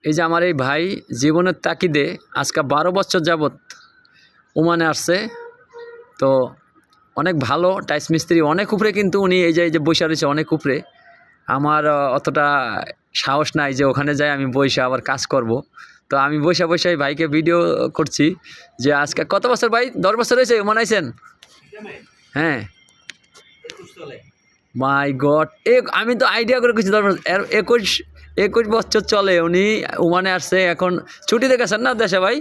এই যে আমার এই ভাই জীবনের তাকিদে আজকে 12 বছর যাবৎ ওমানে আসছে। তো অনেক ভালো টাইস মিস্ত্রি, অনেক উপরে, কিন্তু উনি এই যে বৈশা রয়েছে অনেক উপরে। আমার অতটা সাহস নাই যে ওখানে যাই আমি বৈশা আবার কাজ করব। তো আমি বৈশা বৈশাই ভাইকে ভিডিও করছি যে আজকে কত বছর ভাই? 10 বছর হয়েছে ওমান আইছেন? হ্যাঁ, মাই গড, আমি তো আইডিয়া করে কিছু 10 বছর, 21 বছর চলে উনি ওমানে আসছে। এখন ছুটিতে গেছেন না দেশে ভাই?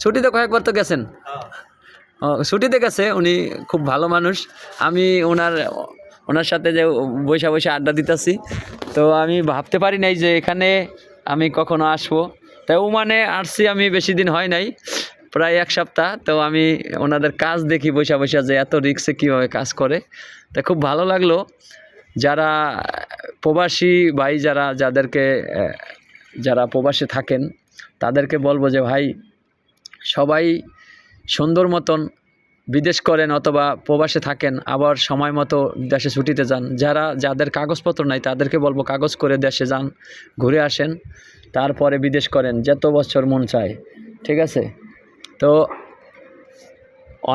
ছুটিতে কয়েকবার তো গেছেন। ছুটিতে গেছে, উনি খুব ভালো মানুষ। আমি ওনার সাথে যে বৈশা বৈশা আড্ডা দিতেছি, তো আমি ভাবতে পারি নাই যে এখানে আমি কখনো আসবো। তাই ওমানে আসছি আমি, বেশি দিন হয় নাই, প্রায় 1 সপ্তাহ। তো আমি ওনাদের কাজ দেখি বৈশা বৈশা যে এত রিক্সে কীভাবে কাজ করে। তা খুব ভালো লাগলো। যারা প্রবাসী ভাই, যারা প্রবাসে থাকেন, তাদেরকে বলবো যে ভাই, সবাই সুন্দর মতন বিদেশ করেন অথবা প্রবাসে থাকেন, আবার সময় মতো দেশে ছুটিতে যান। যাদের কাগজপত্র নাই তাদেরকে বলবো কাগজ করে দেশে যান, ঘুরে আসেন, তারপরে বিদেশ করেন যত বছর মন চায়। ঠিক আছে? তো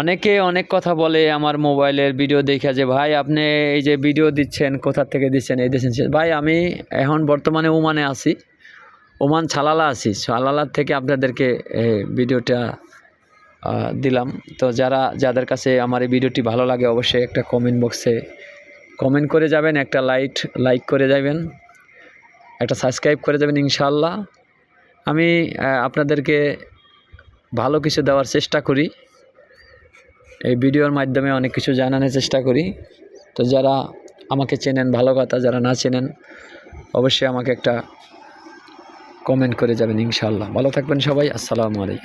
অনেকে অনেক কথা বলে আমার মোবাইলের ভিডিও দেখে যে ভাই আপনি এই যে ভিডিও দিচ্ছেন কোথা থেকে দিচ্ছেন, এই দিচ্ছেন। ভাই আমি এখন বর্তমানে ওমানে আছি, ওমান ছালালা আছি। ছালালার থেকে আপনাদেরকে ভিডিওটা দিলাম। তো যাদের কাছে আমার এই ভিডিওটি ভালো লাগে অবশ্যই একটা কমেন্ট বক্সে কমেন্ট করে যাবেন, একটা লাইক করে যাবেন, একটা সাবস্ক্রাইব করে যাবেন। ইনশাআল্লাহ আমি আপনাদেরকে ভালো কিছু দেওয়ার চেষ্টা করি, এই ভিডিওর মাধ্যমে অনেক কিছু জানানোর চেষ্টা করি। তো যারা আমাকে চেনেন ভালো কথা, যারা না চেনেন অবশ্যই আমাকে একটা কমেন্ট করে যাবেন। ইনশাআল্লাহ ভালো থাকবেন সবাই। আসসালামু আলাইকুম।